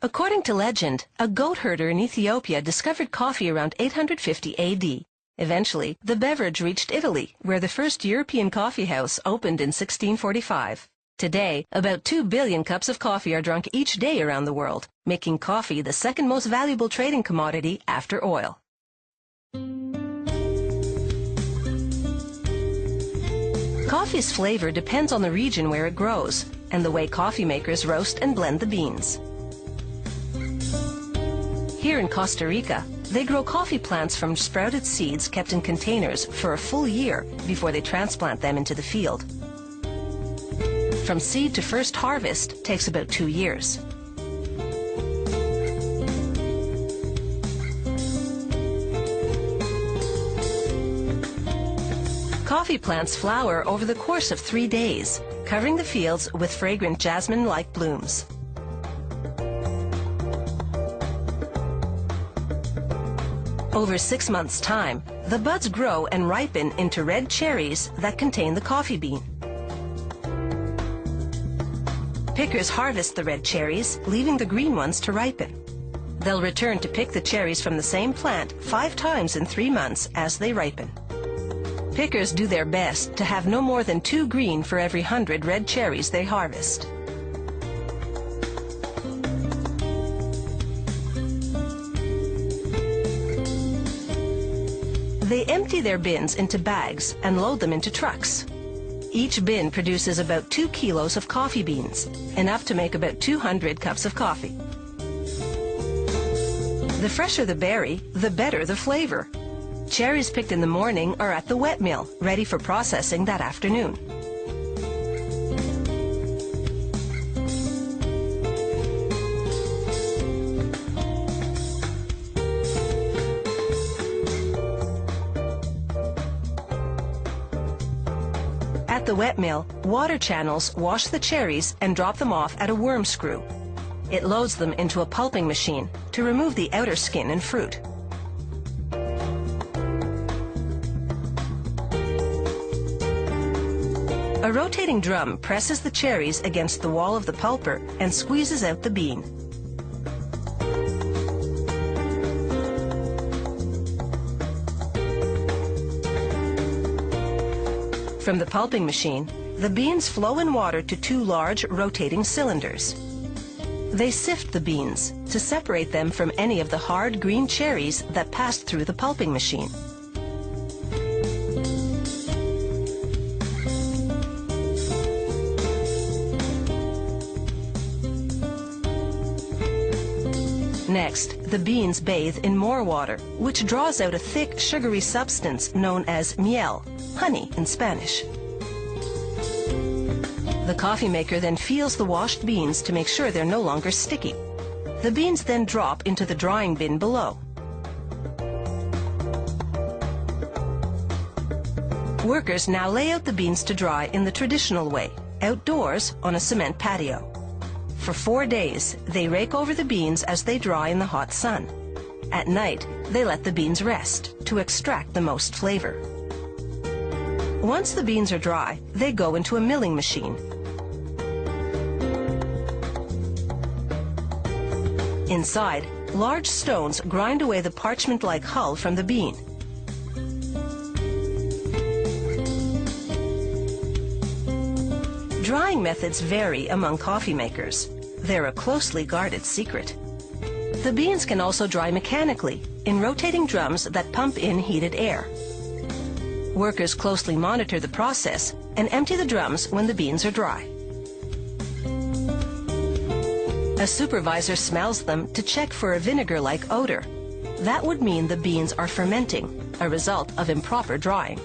According to legend, a goat herder in Ethiopia discovered coffee around 850 AD. Eventually, the beverage reached Italy, where the first European coffee house opened in 1645. Today, about 2 billion cups of coffee are drunk each day around the world, making coffee the second most valuable trading commodity after oil. Coffee's flavor depends on the region where it grows, and the way coffee makers roast and blend the beans. Here in Costa Rica, they grow coffee plants from sprouted seeds kept in containers for a full year before they transplant them into the field. From seed to first harvest takes about 2 years. Coffee plants flower over the course of 3 days, covering the fields with fragrant jasmine-like blooms. Over 6 months' time, the buds grow and ripen into red cherries that contain the coffee bean. Pickers harvest the red cherries, leaving the green ones to ripen. They'll return to pick the cherries from the same plant 5 times in 3 months as they ripen. Pickers do their best to have no more than 2 green for every 100 red cherries they harvest. They empty their bins into bags and load them into trucks. Each bin produces about 2 kilos of coffee beans, enough to make about 200 cups of coffee. The fresher the berry, the better the flavor. Cherries picked in the morning are at the wet mill, ready for processing that afternoon. At the wet mill, water channels wash the cherries and drop them off at a worm screw. It loads them into a pulping machine to remove the outer skin and fruit. A rotating drum presses the cherries against the wall of the pulper and squeezes out the bean. From the pulping machine, the beans flow in water to 2 large rotating cylinders. They sift the beans to separate them from any of the hard green cherries that passed through the pulping machine. Next, the beans bathe in more water, which draws out a thick, sugary substance known as miel, honey in Spanish. The coffee maker then feels the washed beans to make sure they're no longer sticky. The beans then drop into the drying bin below. Workers now lay out the beans to dry in the traditional way, outdoors on a cement patio. For 4 days, they rake over the beans as they dry in the hot sun. At night, they let the beans rest to extract the most flavor. Once the beans are dry, they go into a milling machine. Inside, large stones grind away the parchment-like hull from the bean. Drying methods vary among coffee makers. They're a closely guarded secret. The beans can also dry mechanically in rotating drums that pump in heated air. Workers closely monitor the process and empty the drums when the beans are dry. A supervisor smells them to check for a vinegar-like odor. That would mean the beans are fermenting, a result of improper drying.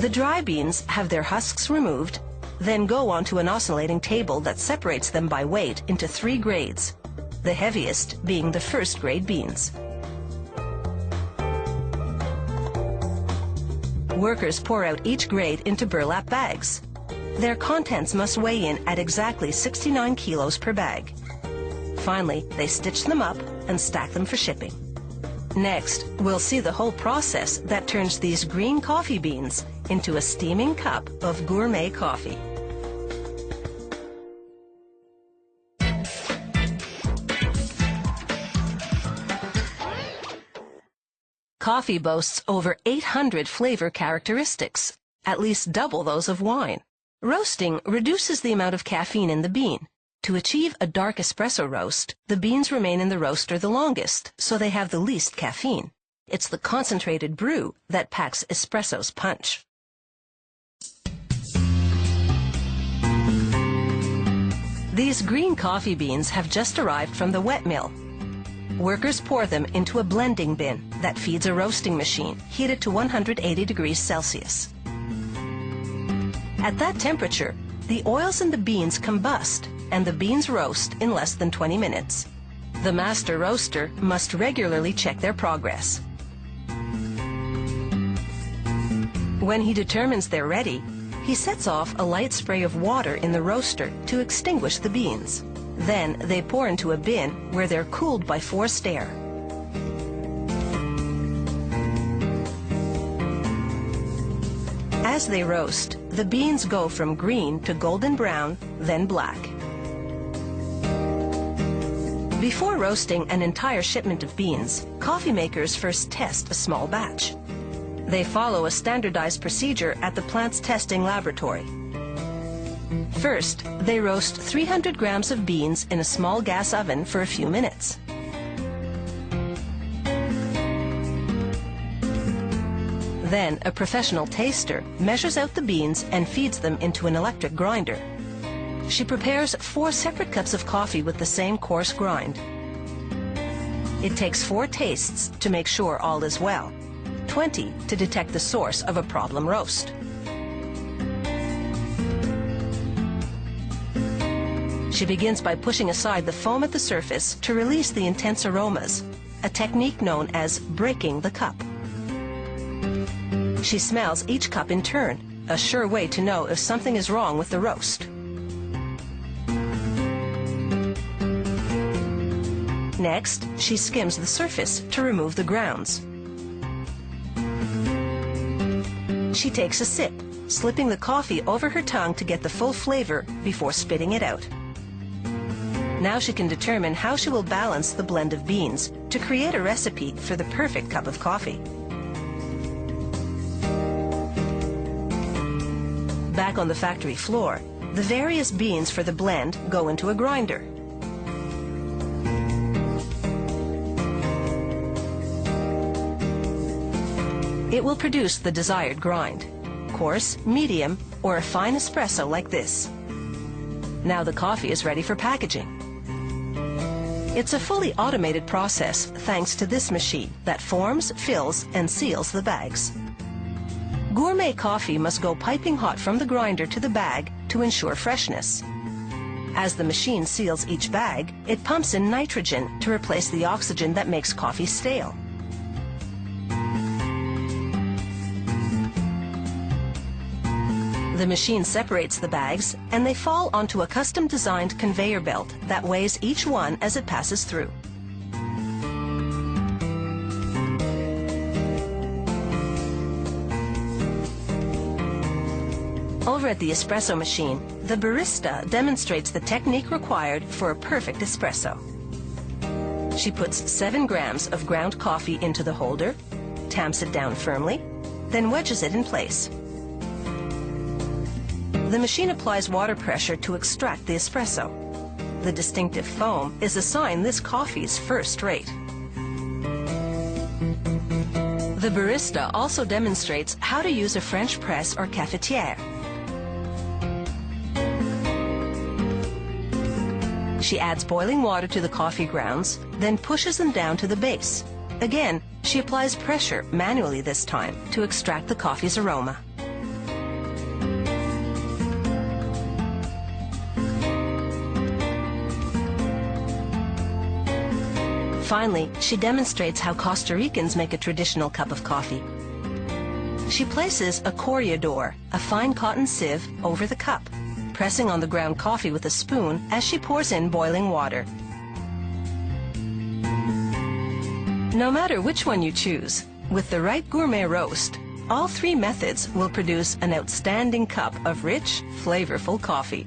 The dry beans have their husks removed, then go onto an oscillating table that separates them by weight into 3 grades, the heaviest being the first grade beans. Workers pour out each grade into burlap bags. Their contents must weigh in at exactly 69 kilos per bag. Finally, they stitch them up and stack them for shipping. Next, we'll see the whole process that turns these green coffee beans into a steaming cup of gourmet coffee. Coffee boasts over 800 flavor characteristics, at least double those of wine. Roasting reduces the amount of caffeine in the bean. To achieve a dark espresso roast, the beans remain in the roaster the longest, so they have the least caffeine. It's the concentrated brew that packs espresso's punch. These green coffee beans have just arrived from the wet mill. Workers pour them into a blending bin that feeds a roasting machine heated to 180 degrees Celsius. At that temperature, the oils in the beans combust and the beans roast in less than 20 minutes. The master roaster must regularly check their progress. When he determines they're ready, he sets off a light spray of water in the roaster to extinguish the beans. Then they pour into a bin where they're cooled by forced air. As they roast, the beans go from green to golden brown, then black. Before roasting an entire shipment of beans, coffee makers first test a small batch. They follow a standardized procedure at the plant's testing laboratory. First, they roast 300 grams of beans in a small gas oven for a few minutes. Then, a professional taster measures out the beans and feeds them into an electric grinder. She prepares 4 separate cups of coffee with the same coarse grind. It takes 4 tastes to make sure all is well, 20 to detect the source of a problem roast. She begins by pushing aside the foam at the surface to release the intense aromas, a technique known as breaking the cup. She smells each cup in turn, a sure way to know if something is wrong with the roast. Next, she skims the surface to remove the grounds. She takes a sip, slipping the coffee over her tongue to get the full flavor before spitting it out. Now she can determine how she will balance the blend of beans to create a recipe for the perfect cup of coffee. Back on the factory floor, the various beans for the blend go into a grinder. It will produce the desired grind, coarse, medium, or a fine espresso like this. Now the coffee is ready for packaging. It's a fully automated process thanks to this machine that forms, fills, and seals the bags. Gourmet coffee must go piping hot from the grinder to the bag to ensure freshness. As the machine seals each bag, it pumps in nitrogen to replace the oxygen that makes coffee stale. The machine separates the bags, and they fall onto a custom-designed conveyor belt that weighs each one as it passes through. Over at the espresso machine, the barista demonstrates the technique required for a perfect espresso. She puts 7 grams of ground coffee into the holder, tamps it down firmly, then wedges it in place. The machine applies water pressure to extract the espresso. The distinctive foam is a sign this coffee is first rate. The barista also demonstrates how to use a French press or cafetière. She adds boiling water to the coffee grounds, then pushes them down to the base. Again, she applies pressure, manually this time, to extract the coffee's aroma. Finally, she demonstrates how Costa Ricans make a traditional cup of coffee. She places a correador, a fine cotton sieve, over the cup, pressing on the ground coffee with a spoon as she pours in boiling water. No matter which one you choose, with the right gourmet roast, All three methods will produce an outstanding cup of rich, flavorful coffee.